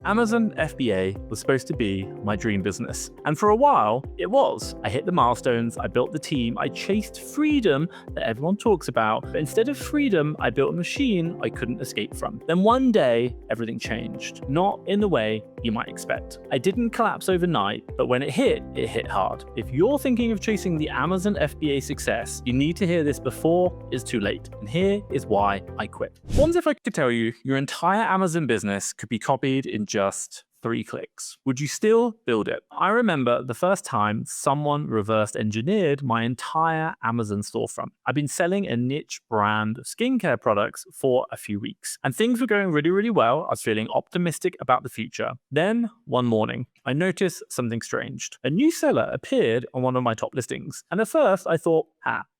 Amazon FBA was supposed to be my dream business. And for a while, it was. I hit the milestones, I built the team, I chased freedom that everyone talks about, but instead of freedom, I built a machine I couldn't escape from. Then one day, everything changed. Not in the way you might expect. I didn't collapse overnight, but when it hit hard. If you're thinking of chasing the Amazon FBA success, you need to hear this before it's too late. And here is why I quit. What if I could tell you your entire Amazon business could be copied in just 3 clicks? Would you still build it? I remember the first time someone reverse engineered my entire Amazon storefront. I've been selling a niche brand of skincare products for a few weeks, and things were going really, really well. I was feeling optimistic about the future. Then one morning, I noticed something strange. A new seller appeared on one of my top listings. And at first I thought,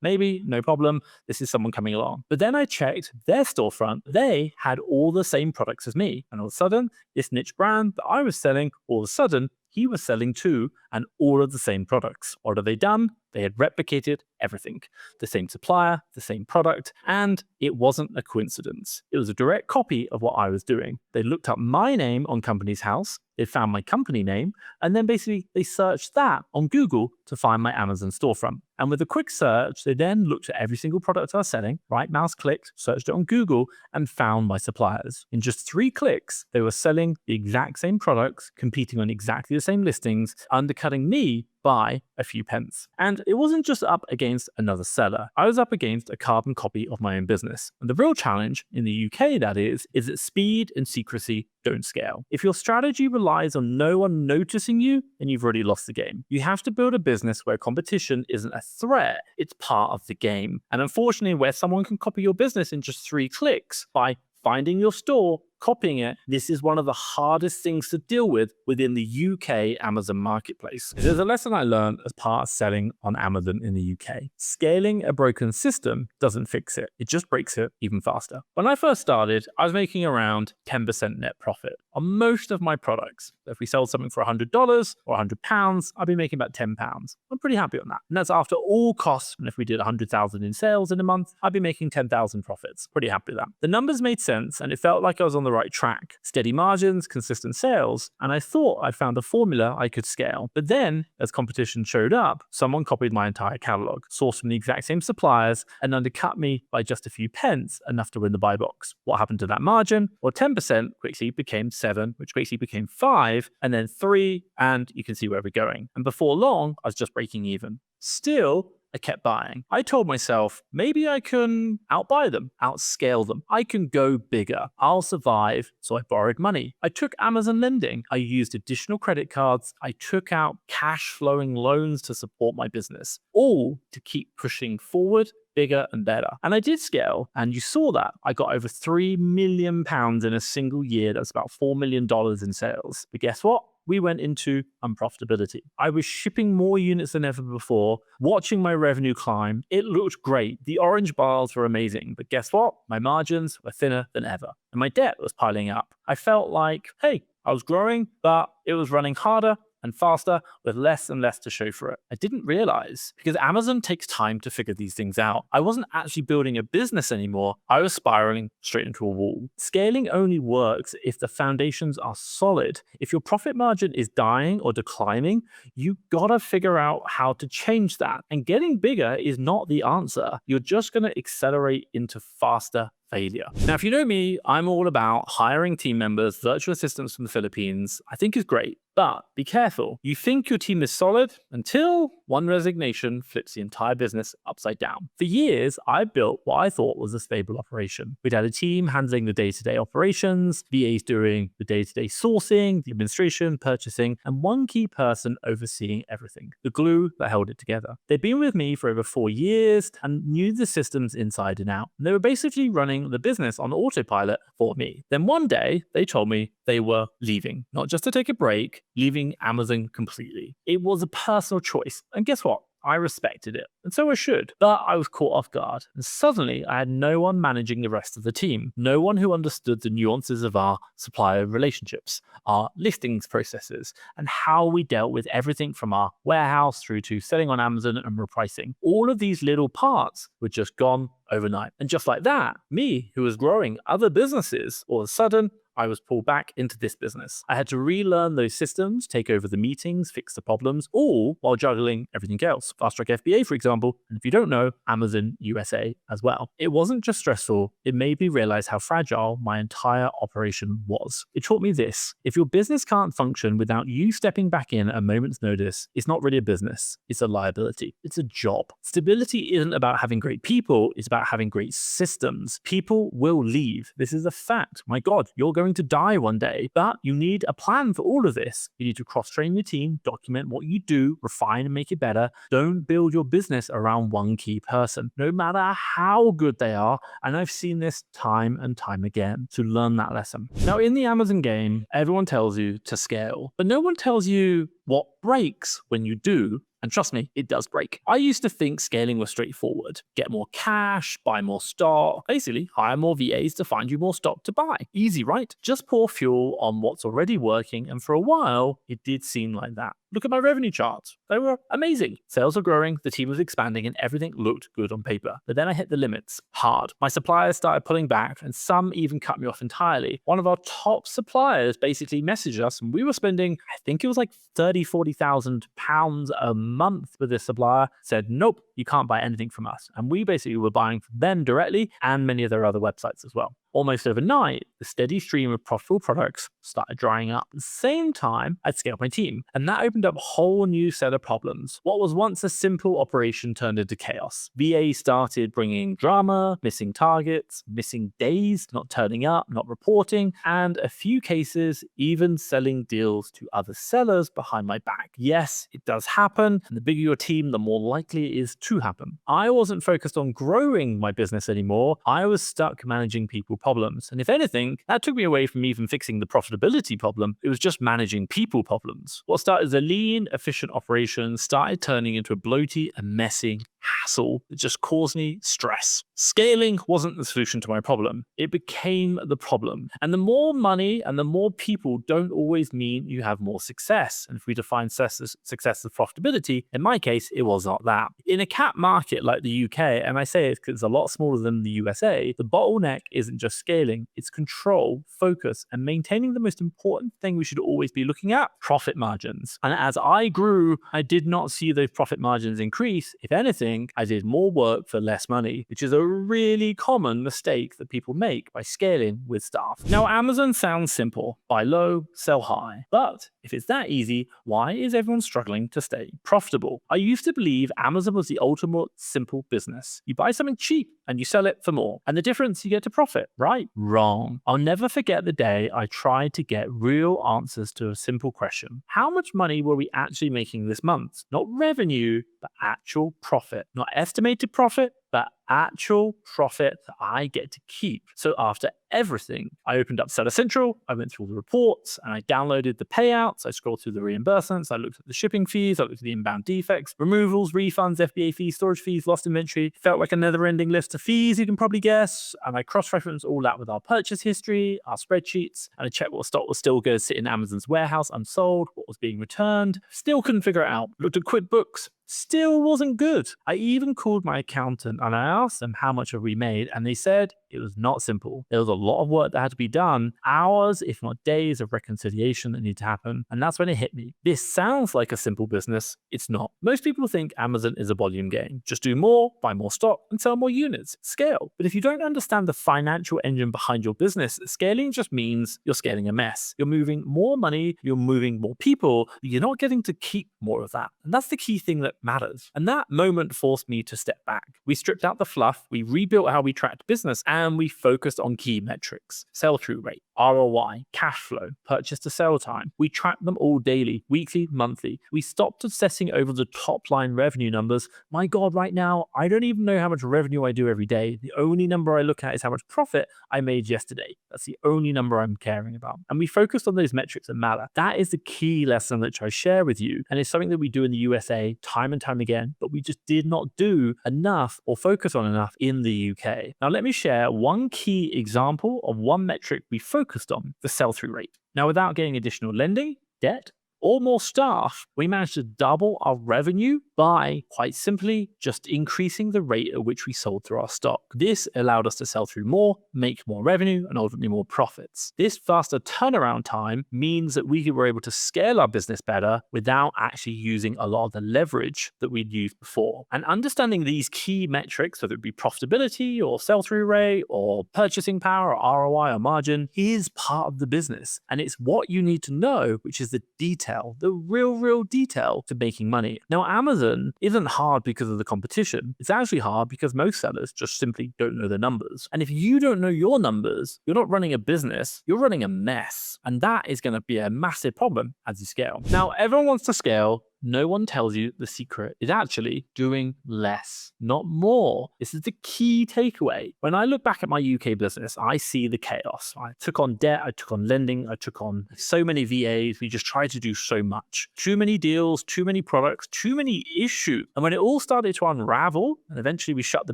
maybe, no problem. This is someone coming along. But then I checked their storefront. They had all the same products as me. And all of a sudden, this niche brand that I was selling, all of a sudden, he was selling too, and all of the same products. What had they done? They had replicated everything. The same supplier, the same product, and it wasn't a coincidence. It was a direct copy of what I was doing. They looked up my name on Companies House, they found my company name, and then basically they searched that on Google to find my Amazon storefront. And with a quick search, they then looked at every single product I was selling, right mouse clicked, searched it on Google, and found my suppliers. In just 3 clicks, they were selling the exact same products, competing on exactly the same listings, undercutting me by a few pence. And it wasn't just up against another seller. I was up against a carbon copy of my own business. And the real challenge, in the UK that is that speed and secrecy don't scale. If your strategy relies on no one noticing you, then you've already lost the game. You have to build a business where competition isn't a threat, it's part of the game. And unfortunately, where someone can copy your business in just 3 clicks by finding your store, copying it, this is one of the hardest things to deal with within the UK Amazon marketplace. There's a lesson I learned as part of selling on Amazon in the UK. Scaling a broken system doesn't fix it. It just breaks it even faster. When I first started, I was making around 10% net profit on most of my products. If we sold something for $100 or £100, I'd be making about £10. I'm pretty happy on that. And that's after all costs. And if we did 100,000 in sales in a month, I'd be making 10,000 profits. Pretty happy with that. The numbers made sense and it felt like I was on the right track. Steady margins, consistent sales, and I thought I'd found a formula I could scale. But then, as competition showed up, someone copied my entire catalog, sourced from the exact same suppliers, and undercut me by just a few pence, enough to win the buy box. What happened to that margin? Well, 10% quickly became 7, which quickly became 5, and then 3, and you can see where we're going. And before long, I was just breaking even. Still, I kept buying. I told myself, maybe I can outbuy them, outscale them. I can go bigger. I'll survive. So I borrowed money. I took Amazon lending. I used additional credit cards. I took out cash flowing loans to support my business, all to keep pushing forward, bigger and better. And I did scale, and you saw that. I got over £3 million in a single year. That's about $4 million in sales. But guess what? We went into unprofitability. I was shipping more units than ever before, watching my revenue climb. It looked great. The orange bars were amazing. But guess what? My margins were thinner than ever, and my debt was piling up. I felt like, hey, I was growing, but it was running harder and faster with less and less to show for it. I didn't realize, because Amazon takes time to figure these things out. I wasn't actually building a business anymore. I was spiraling straight into a wall. Scaling only works if the foundations are solid. If your profit margin is dying or declining, you gotta figure out how to change that. And getting bigger is not the answer. You're just gonna accelerate into faster failure. Now, if you know me, I'm all about hiring team members, virtual assistants from the Philippines. I think is great, but be careful. You think your team is solid until one resignation flips the entire business upside down. For years, I built what I thought was a stable operation. We'd had a team handling the day-to-day operations, VAs doing the day-to-day sourcing, the administration, purchasing, and one key person overseeing everything, the glue that held it together. They'd been with me for over 4 years and knew the systems inside and out. And they were basically running the business on autopilot for me. Then one day, they told me they were leaving, not just to take a break, leaving Amazon completely. It was a personal choice. And guess what? I respected it, and so I should. But I was caught off guard, and suddenly I had no one managing the rest of the team. No one who understood the nuances of our supplier relationships, our listings processes, and how we dealt with everything from our warehouse through to selling on Amazon and repricing. All of these little parts were just gone overnight. And just like that, me, who was growing other businesses, all of a sudden, I was pulled back into this business. I had to relearn those systems, take over the meetings, fix the problems, all while juggling everything else. FastTrackFBA, for example, and if you don't know, Amazon USA as well. It wasn't just stressful, it made me realize how fragile my entire operation was. It taught me this: if your business can't function without you stepping back in at a moment's notice, it's not really a business, it's a liability. It's a job. Stability isn't about having great people, it's about having great systems. People will leave. This is a fact. My God, you're going to die one day, but you need a plan for all of this. You need to cross-train your team, document what you do, refine and make it better. Don't build your business around one key person, no matter how good they are. And I've seen this time and time again. So learn that lesson. Now, in the Amazon game, everyone tells you to scale, but no one tells you what breaks when you do. And trust me, it does break. I used to think scaling was straightforward. Get more cash, buy more stock, basically hire more VAs to find you more stock to buy. Easy, right? Just pour fuel on what's already working, and for a while, it did seem like that. Look at my revenue charts. They were amazing. Sales are growing, the team was expanding, and everything looked good on paper. But then I hit the limits hard. My suppliers started pulling back, and some even cut me off entirely. One of our top suppliers basically messaged us, and we were spending, I think it was like £40,000 a month with this supplier, said, nope, you can't buy anything from us. And we basically were buying from them directly and many of their other websites as well. Almost overnight, the steady stream of profitable products started drying up. At the same time, I'd scaled my team, and that opened up a whole new set of problems. What was once a simple operation turned into chaos. VA started bringing drama, missing targets, missing days, not turning up, not reporting, and a few cases even selling deals to other sellers behind my back. Yes, it does happen, and the bigger your team, the more likely it is to happen. I wasn't focused on growing my business anymore. I was stuck managing people problems. And if anything, that took me away from even fixing the profitability problem. It was just managing people problems. What started as a lean, efficient operation started turning into a bloaty and messy hassle that just caused me stress. Scaling wasn't the solution to my problem. It became the problem. And the more money and the more people don't always mean you have more success. And if we define success as profitability, in my case, it was not that. In a cap market like the UK, and I say it because it's a lot smaller than the USA, the bottleneck isn't just scaling, it's control, focus, and maintaining the most important thing we should always be looking at, profit margins. And as I grew, I did not see those profit margins increase. If anything, I did more work for less money, which is a really common mistake that people make by scaling with staff. Now, Amazon sounds simple: buy low, sell high. But if it's that easy, why is everyone struggling to stay profitable? I used to believe Amazon was the ultimate simple business. You buy something cheap and you sell it for more, and the difference you get to profit, right? Wrong. I'll never forget the day I tried to get real answers to a simple question. How much money were we actually making this month? Not revenue, but actual profit. Not estimated profit, but actual profit that I get to keep. So after everything, I opened up Seller Central, I went through all the reports, and I downloaded the payouts, I scrolled through the reimbursements, I looked at the shipping fees, I looked at the inbound defects, removals, refunds, FBA fees, storage fees, lost inventory. Felt like a never-ending list of fees, you can probably guess, and I cross-referenced all that with our purchase history, our spreadsheets, and I checked what stock was still going to sit in Amazon's warehouse unsold, what was being returned. Still couldn't figure it out. Looked at QuickBooks. Still wasn't good. I even called my accountant and I asked them how much have we made, and they said it was not simple. There was a lot of work that had to be done, hours, if not days of reconciliation that need to happen. And that's when it hit me. This sounds like a simple business. It's not. Most people think Amazon is a volume game. Just do more, buy more stock, and sell more units. Scale. But if you don't understand the financial engine behind your business, scaling just means you're scaling a mess. You're moving more money, you're moving more people, but you're not getting to keep more of that. And that's the key thing that matters. And that moment forced me to step back. We stripped out the fluff, we rebuilt how we tracked business, and we focused on key metrics: sell-through rate, ROI, cash flow, purchase to sell time. We tracked them all daily, weekly, monthly. We stopped obsessing over the top line revenue numbers. My God, right now, I don't even know how much revenue I do every day. The only number I look at is how much profit I made yesterday. That's the only number I'm caring about. And we focused on those metrics that matter. That is the key lesson that I share with you. And it's something that we do in the USA time and time again, but we just did not do enough or focus on enough in the UK. Now, let me share one key example of one metric we focused on: the sell-through rate. Now, without getting additional lending, debt, or more staff, we managed to double our revenue by, quite simply, just increasing the rate at which we sold through our stock. This allowed us to sell through more, make more revenue, and ultimately more profits. This faster turnaround time means that we were able to scale our business better without actually using a lot of the leverage that we'd used before. And understanding these key metrics, whether it be profitability or sell-through rate or purchasing power or ROI or margin, is part of the business. And it's what you need to know, which is the detail, the real detail to making money. Now, Amazon isn't hard because of the competition. It's actually hard because most sellers just simply don't know their numbers. And if you don't know your numbers, you're not running a business, you're running a mess. And that is going to be a massive problem as you scale. Now, everyone wants to scale. No one tells you the secret is actually doing less, not more. This is the key takeaway. When I look back at my UK business, I see the chaos. I took on debt, I took on lending, I took on so many VAs. We just tried to do so much. Too many deals, too many products, too many issues. And when it all started to unravel, and eventually we shut the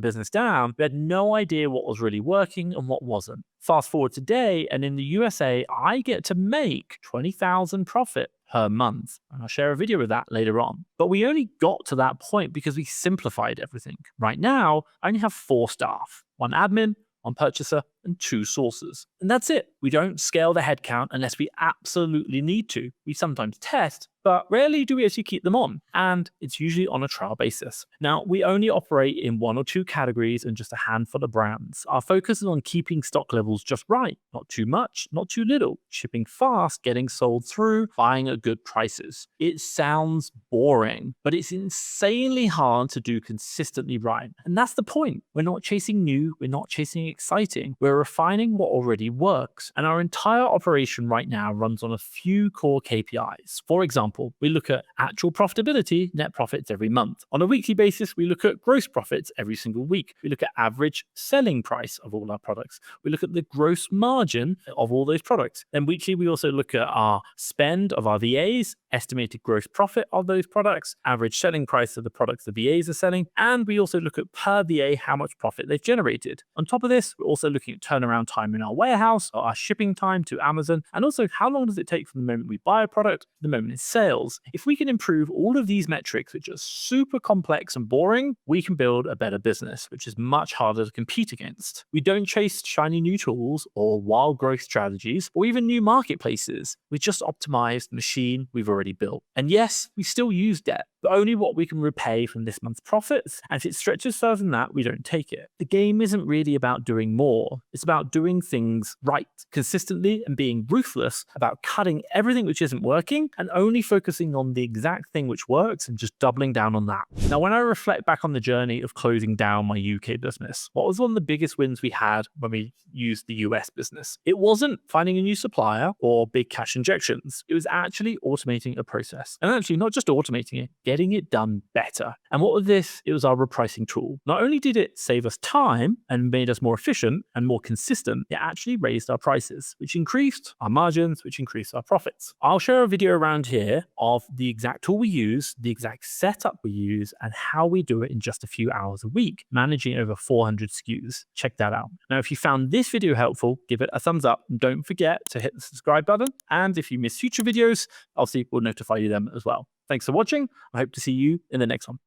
business down, we had no idea what was really working and what wasn't. Fast forward today, and in the USA, I get to make 20,000 profit per month. And I'll share a video of that later on. But we only got to that point because we simplified everything. Right now, I only have 4 staff, 1 admin, 1 purchaser, and 2 sources. And that's it. We don't scale the headcount unless we absolutely need to. We sometimes test, but rarely do we actually keep them on. And it's usually on a trial basis. Now, we only operate in 1 or 2 categories and just a handful of brands. Our focus is on keeping stock levels just right. Not too much, not too little. Shipping fast, getting sold through, buying at good prices. It sounds boring, but it's insanely hard to do consistently right. And that's the point. We're not chasing new, we're not chasing exciting. We're refining what already works. And our entire operation right now runs on a few core KPIs. For example, we look at actual profitability, net profits every month. On a weekly basis, we look at gross profits every single week. We look at average selling price of all our products. We look at the gross margin of all those products. Then weekly, we also look at our spend of our VAs, estimated gross profit of those products, average selling price of the products the VAs are selling, and we also look at per VA how much profit they've generated. On top of this, we're also looking at turnaround time in our warehouse, or our shipping time to Amazon, and also how long does it take from the moment we buy a product to the moment it sells. If we can improve all of these metrics, which are super complex and boring, we can build a better business, which is much harder to compete against. We don't chase shiny new tools or wild growth strategies or even new marketplaces. We just optimize the machine we've already built. And yes, we still use debt, but only what we can repay from this month's profits. And if it stretches further than that, we don't take it. The game isn't really about doing more. It's about doing things right, consistently, and being ruthless about cutting everything which isn't working and only focusing on the exact thing which works and just doubling down on that. Now, when I reflect back on the journey of closing down my UK business, what was one of the biggest wins we had when we used the US business? It wasn't finding a new supplier or big cash injections. It was actually automating a process. And actually not just automating it, getting it done better. And what was this? It was our repricing tool. Not only did it save us time and made us more efficient and more consistent, it actually raised our prices, which increased our margins, which increased our profits. I'll share a video around here of the exact tool we use, the exact setup we use, and how we do it in just a few hours a week, managing over 400 SKUs. Check that out. Now, if you found this video helpful, give it a thumbs up. And don't forget to hit the subscribe button. And if you miss future videos, obviously we'll notify you them as well. Thanks for watching. I hope to see you in the next one.